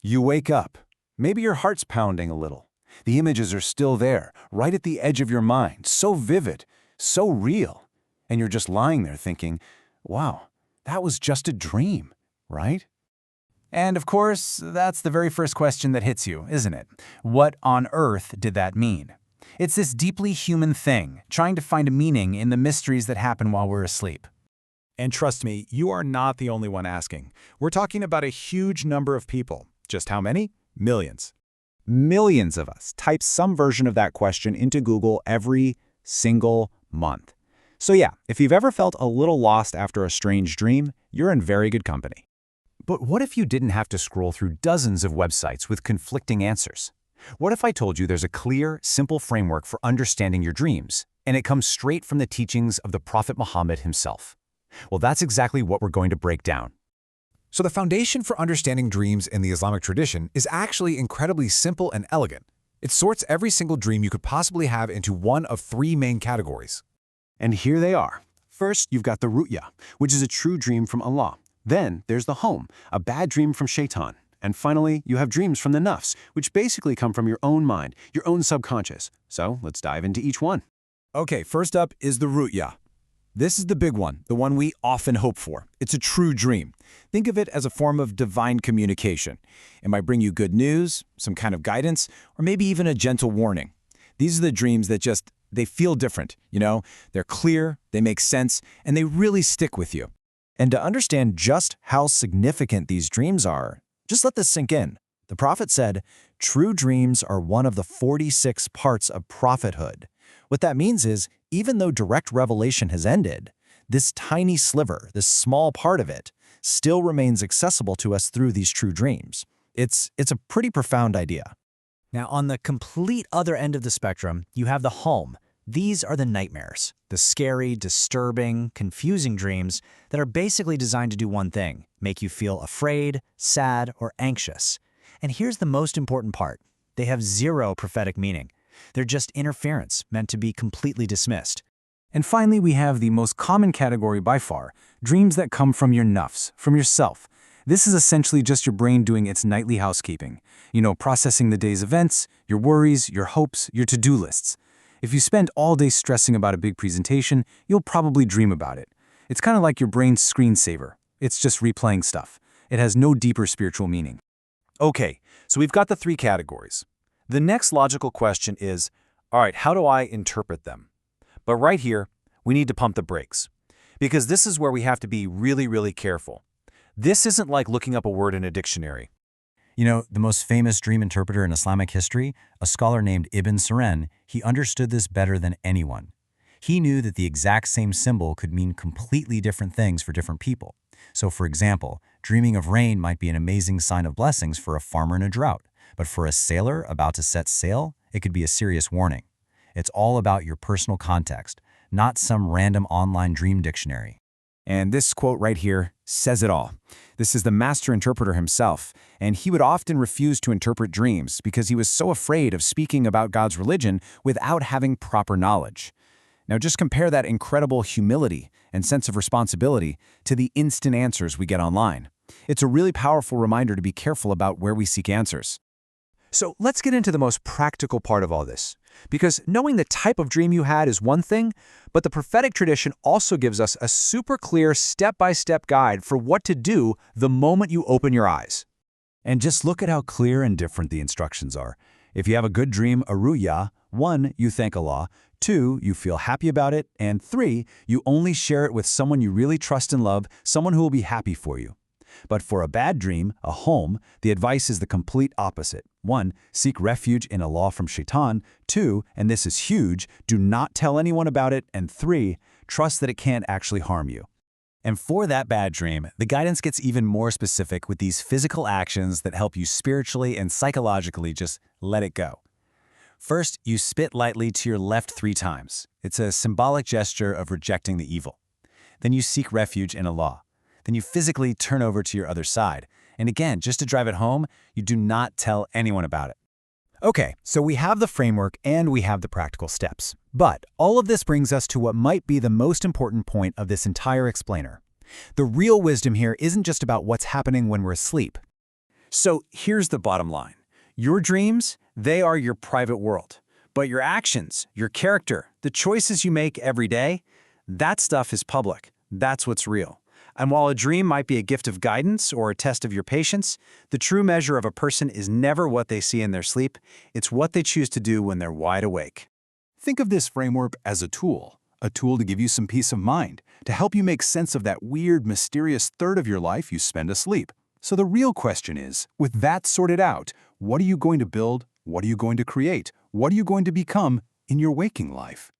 You wake up. Maybe your heart's pounding a little. The images are still there, right at the edge of your mind, so vivid, so real. And you're just lying there thinking, wow, that was just a dream, right? And of course, that's the very first question that hits you, isn't it? What on earth did that mean? It's this deeply human thing, trying to find a meaning in the mysteries that happen while we're asleep. And trust me, you are not the only one asking. We're talking about a huge number of people. Just how many? Millions. Millions of us type some version of that question into Google every single month. So yeah, if you've ever felt a little lost after a strange dream, you're in very good company. But what if you didn't have to scroll through dozens of websites with conflicting answers? What if I told you there's a clear, simple framework for understanding your dreams, and it comes straight from the teachings of the Prophet Muhammad himself? Well, that's exactly what we're going to break down. So the foundation for understanding dreams in the Islamic tradition is actually incredibly simple and elegant. It sorts every single dream you could possibly have into one of three main categories. And here they are. First, you've got the Ruya, which is a true dream from Allah. Then there's the Hulm, a bad dream from Shaytan. And finally, you have dreams from the nafs, which basically come from your own mind, your own subconscious. So let's dive into each one. Okay, first up is the Ruya. This is the big one, the one we often hope for. It's a true dream. Think of it as a form of divine communication. It might bring you good news, some kind of guidance, or maybe even a gentle warning. These are the dreams that they feel different, you know? They're clear, they make sense, and they really stick with you. And to understand just how significant these dreams are, just let this sink in. The Prophet said, true dreams are one of the 46 parts of prophethood. What that means is, even though direct revelation has ended, this tiny sliver, this small part of it, still remains accessible to us through these true dreams. It's a pretty profound idea. Now, on the complete other end of the spectrum, you have the Hulm. These are the nightmares, the scary, disturbing, confusing dreams that are basically designed to do one thing, make you feel afraid, sad, or anxious. And here's the most important part. They have zero prophetic meaning. They're just interference, meant to be completely dismissed. And finally, we have the most common category by far, dreams that come from your nafs, from yourself. This is essentially just your brain doing its nightly housekeeping. You know, processing the day's events, your worries, your hopes, your to-do lists. If you spend all day stressing about a big presentation, you'll probably dream about it. It's kind of like your brain's screensaver. It's just replaying stuff. It has no deeper spiritual meaning. Okay, so we've got the three categories. The next logical question is, all right, how do I interpret them? But right here, we need to pump the brakes, because this is where we have to be really, really careful. This isn't like looking up a word in a dictionary. You know, the most famous dream interpreter in Islamic history, a scholar named Ibn Sirén, he understood this better than anyone. He knew that the exact same symbol could mean completely different things for different people. So, for example, dreaming of rain might be an amazing sign of blessings for a farmer in a drought, but for a sailor about to set sail, it could be a serious warning. It's all about your personal context, not some random online dream dictionary. And this quote right here says it all. This is the master interpreter himself, and he would often refuse to interpret dreams because he was so afraid of speaking about God's religion without having proper knowledge. Now just compare that incredible humility and sense of responsibility to the instant answers we get online. It's a really powerful reminder to be careful about where we seek answers. So let's get into the most practical part of all this. Because knowing the type of dream you had is one thing, but the prophetic tradition also gives us a super clear step-by-step guide for what to do the moment you open your eyes. And just look at how clear and different the instructions are. If you have a good dream, a ruya, 1, you thank Allah, 2, you feel happy about it, and 3, you only share it with someone you really trust and love, someone who will be happy for you. But for a bad dream, a Hulm, the advice is the complete opposite. 1, seek refuge in Allah from Shaytan. 2, and this is huge, do not tell anyone about it. And 3, trust that it can't actually harm you. And for that bad dream, the guidance gets even more specific with these physical actions that help you spiritually and psychologically just let it go. First, you spit lightly to your left 3 times. It's a symbolic gesture of rejecting the evil. Then you seek refuge in Allah. Then you physically turn over to your other side. And again, just to drive it home, you do not tell anyone about it. Okay, so we have the framework and we have the practical steps. But all of this brings us to what might be the most important point of this entire explainer. The real wisdom here isn't just about what's happening when we're asleep. So here's the bottom line. Your dreams, they are your private world. But your actions, your character, the choices you make every day, that stuff is public. That's what's real. And while a dream might be a gift of guidance or a test of your patience, the true measure of a person is never what they see in their sleep. It's what they choose to do when they're wide awake. Think of this framework as a tool to give you some peace of mind, to help you make sense of that weird, mysterious third of your life you spend asleep. So the real question is, with that sorted out, what are you going to build? What are you going to create? What are you going to become in your waking life?